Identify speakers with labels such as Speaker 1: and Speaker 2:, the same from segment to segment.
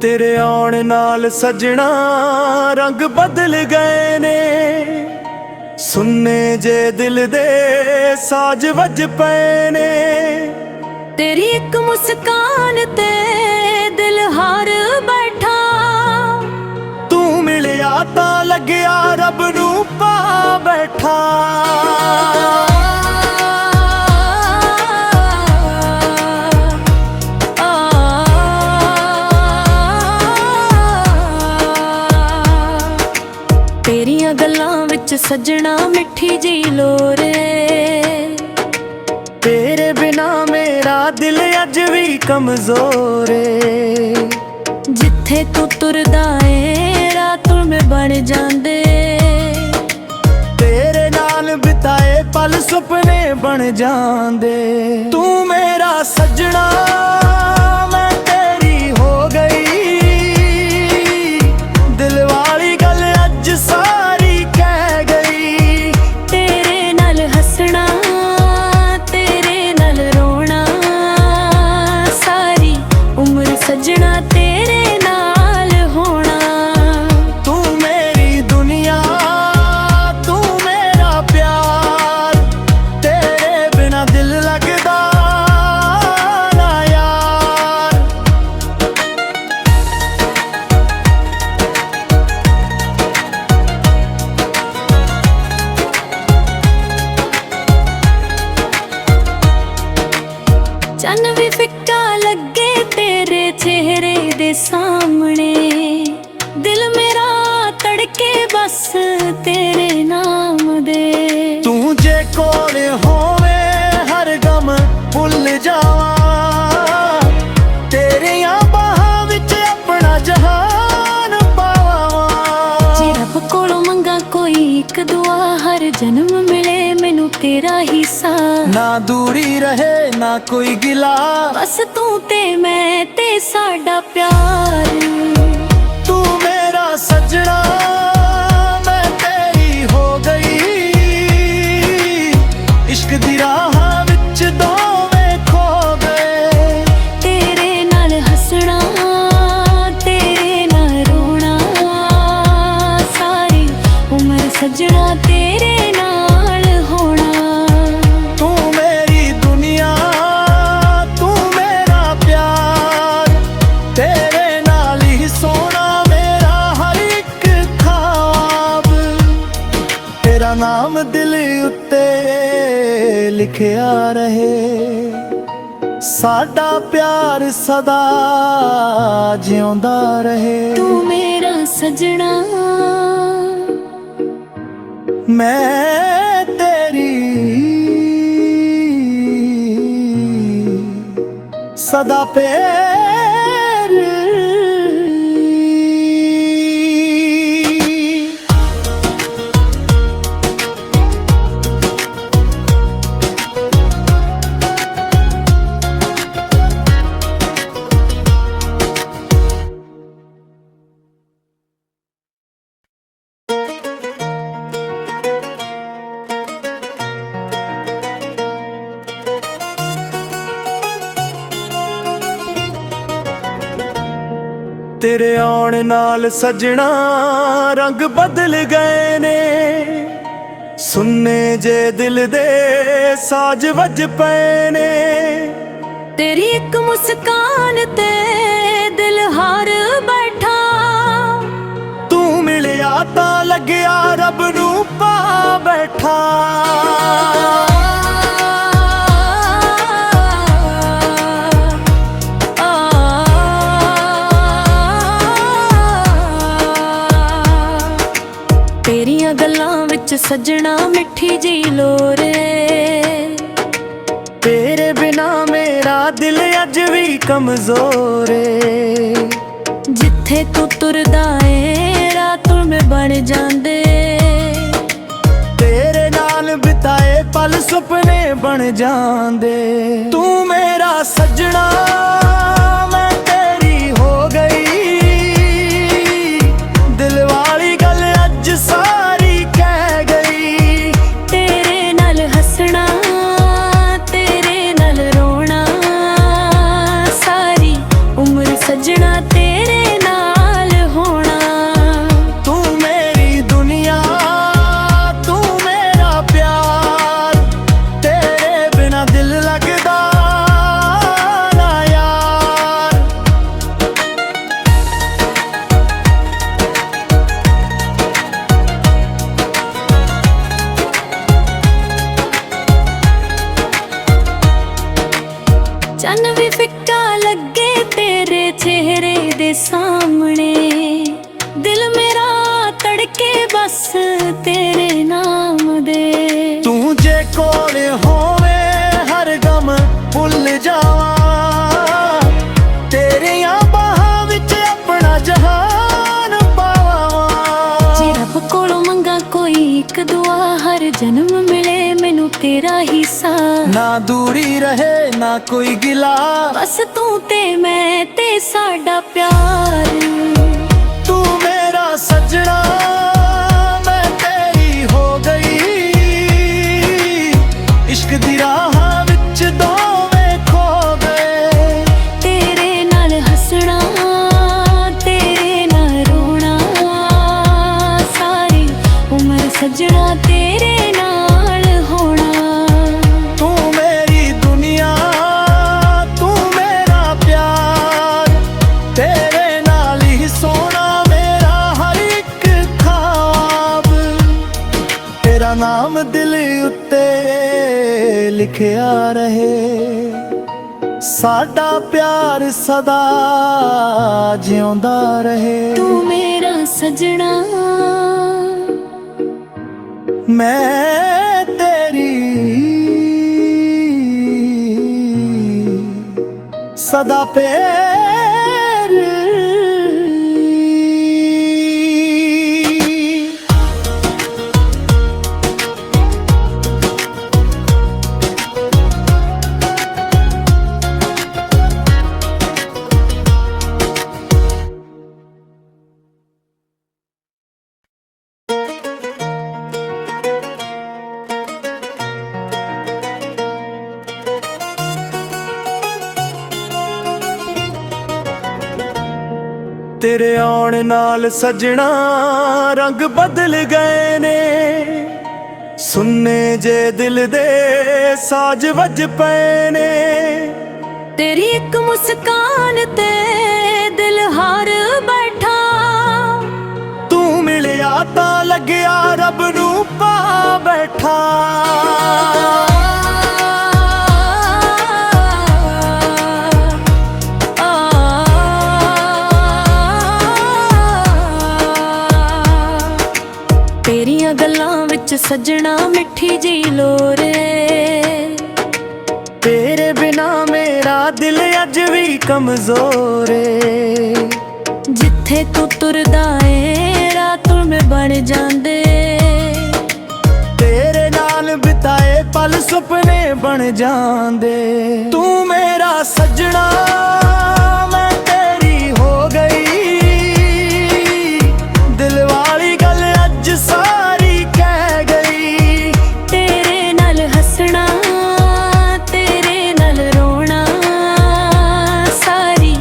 Speaker 1: तेरे आउण नाल सजना रंग बदल गए ने, सुन्ने जे दिल दे साज वज पे ने।
Speaker 2: तेरी एक मुस्कान ते दिल हार बैठा,
Speaker 1: तू मिलिया तां लग्या रब नू पा बैठा।
Speaker 2: तेरियां गल्लां विच सजना मिठी जी लोर,
Speaker 1: तेरे बिना मेरा दिल अज भी कमजोर है।
Speaker 2: जिथे तू तुरदा ए रात में बन जांदे,
Speaker 1: तेरे नाल बिताए पल सुपने बन जांदे। तू मेरा सजना मैं तेरी हो गई, दिल वाली गल अज सारी कह गई।
Speaker 2: तेरे नाल हसना तेरे नाल रोना, सारी उम्र सजना तेरे नाल होना।
Speaker 1: तू मेरी दुनिया तू मेरा प्यार, तेरे बिना दिल लगदा ना यार।
Speaker 2: चन्न भी फिक्का लगे तेरे चेहरे दे सामने, दिल मेरा तड़के बस तेरे नाम दे।
Speaker 1: तू जे कोल होवे हर गम भुल जावा, तेरियां बाहां विच अपना जहान पावा।
Speaker 2: जे रब कोलों मंगा कोई एक दुआ, हर जन्म मिले मैनू तेरा हिस्सा।
Speaker 1: ना दूरी रहे ना कोई गिला,
Speaker 2: बस तू ते मैं ते साडा प्यार।
Speaker 1: तू मेरा सजना मैं तेरी हो गई, इश्क दी राह विच दोवें खो गए।
Speaker 2: तेरे नाल हसना तेरे नाल रोना, सारी उम्र सजना तेरे नाल होना।
Speaker 1: तू मेरी दुनिया तू मेरा प्यार, तेरे नाल ही सोना मेरा हर एक ख्वाब। तेरा नाम दिल उत्ते लिखिया रहे, साडा प्यार सदा जिउंदा रहे।
Speaker 2: तू मेरा सजना
Speaker 1: मैं तेरी सदा प्यार। तेरे आउण नाल सजना रंग बदल गए ने, सुन्ने जे दिल दे साज वज पे ने।
Speaker 2: तेरी एक मुस्कान ते दिल हार बैठा,
Speaker 1: तू मिलिया तां लग्या रब नू पा बैठा।
Speaker 2: तेरियां गल्लां विच सजना मिठी जी लोर,
Speaker 1: तेरे बिना मेरा दिल अज भी कमजोर है।
Speaker 2: जिथे तू तुरदा ए रात में बन जांदे,
Speaker 1: तेरे नाल बिताए पल सुपने बन जांदे। तू मेरा सजना मैं तेरी हो गई, दिल वाली गल अज सारी कह गई।
Speaker 2: तेरे नाल हसना तेरे नाल रोना, सारी उम्र सजना तेरे कोई एक दुआ, हर जन्म मिले मैनू तेरा हिस्सा।
Speaker 1: ना दूरी रहे ना कोई गिला,
Speaker 2: बस तू ते मैं ते साडा प्यार।
Speaker 1: तू मेरा सजना मैं तेरी हो गई, इश्क दी राह विच दोवें खो गए।
Speaker 2: तेरे नाल हसना तेरे नाल रोना, सारी उम्र सजना तेरे नाल होना।
Speaker 1: तू मेरी दुनिया तू मेरा प्यार, तेरे नाल ही सोना मेरा हर एक ख्वाब। तेरा नाम दिल उत्ते लिखिया रहे, साडा प्यार सदा जिउंदा रहे।
Speaker 2: तू मेरा सजना
Speaker 1: मैं तेरी सदा प्यार। तेरे आउण नाल सजना रंग बदल गए ने, सुन्ने जे दिल दे साज वज पे ने।
Speaker 2: तेरी एक मुस्कान ते दिल हार बैठा,
Speaker 1: तू मिलिया तां लग्या रब नू पा बैठा।
Speaker 2: तेरियां गल्लां विच सजना मिठी जी लोर,
Speaker 1: तेरे बिना मेरा दिल अज भी कमजोर है।
Speaker 2: जिथे तू तुरदा ए रात में बन जांदे,
Speaker 1: तेरे नाल बिताए पल सुपने बन जांदे। तू मेरा सजना मैं तेरी हो गई, दिल वाली गल अज सारी कह गई।
Speaker 2: तेरे नाल हसना तेरे नाल रोना, सारी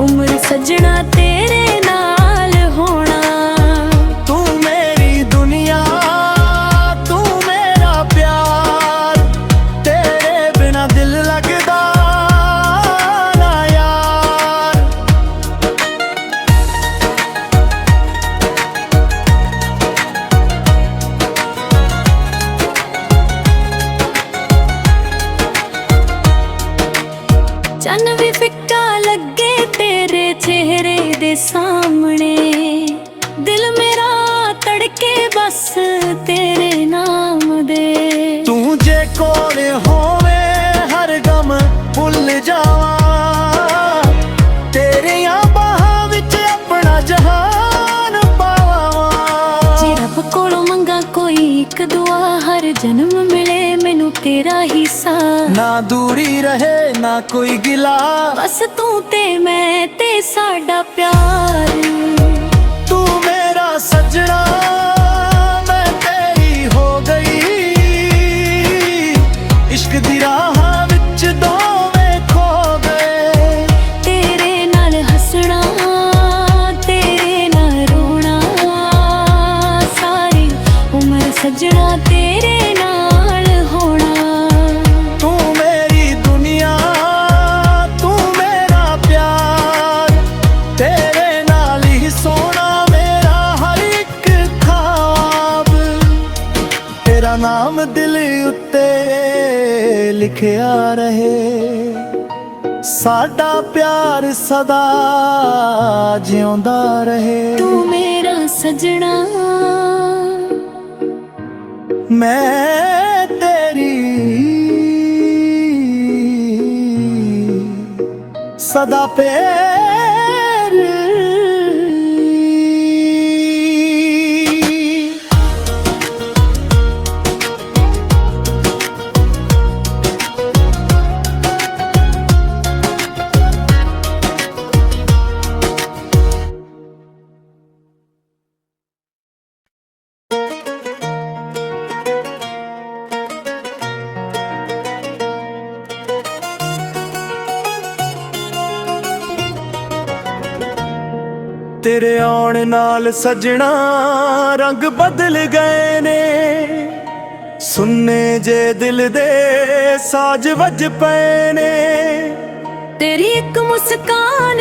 Speaker 2: उम्र सजना तेरे नाल होना।
Speaker 1: तू मेरी दुनिया तू मेरा प्यार, तेरे बिना दिल लगदा ना यार।
Speaker 2: चन्न भी फिक्का लगे तेरे चेहरे दे सामने, दिल मेरा तड़के बस तेरे नाम दे।
Speaker 1: तू जे कोल होवे हर गम भुल जावा, तेरियां बाहां विच अपना जहान पावा।
Speaker 2: जे रब कोलों मंगा कोई एक दुआ, हर जन्म मिले मैनू तेरा हिस्सा।
Speaker 1: ना दूरी रहे ना कोई गिला,
Speaker 2: बस तू ते मैं ते साडा प्यार।
Speaker 1: तू मेरा सजना मैं तेरी हो गई, इश्क दी राह विच दोवें खो गए।
Speaker 2: तेरे नाल हसना तेरे नाल रोना, सारी उम्र सजना तेरे नाल होना।
Speaker 1: तू मेरी दुनिया तू मेरा प्यार, तेरे नाल ही सोना मेरा हर एक ख्वाब। तेरा नाम दिल उत्ते लिखिया रहे, साडा प्यार सदा जिउंदा रहे।
Speaker 2: तू मेरा सजना
Speaker 1: मैं तेरी सदा प्यार। ਤੇਰੇ ਆਉਣ ਨਾਲ ਸਜਣਾ ਰੰਗ ਬਦਲ ਗਏ ਨੇ, ਸੁੰਨੇ ਜੇ ਦਿਲ ਦੇ ਸਾਜ ਵੱਜ ਪਏ ਨੇ।
Speaker 2: ਤੇਰੀ ਇੱਕ ਮੁਸਕਾਨ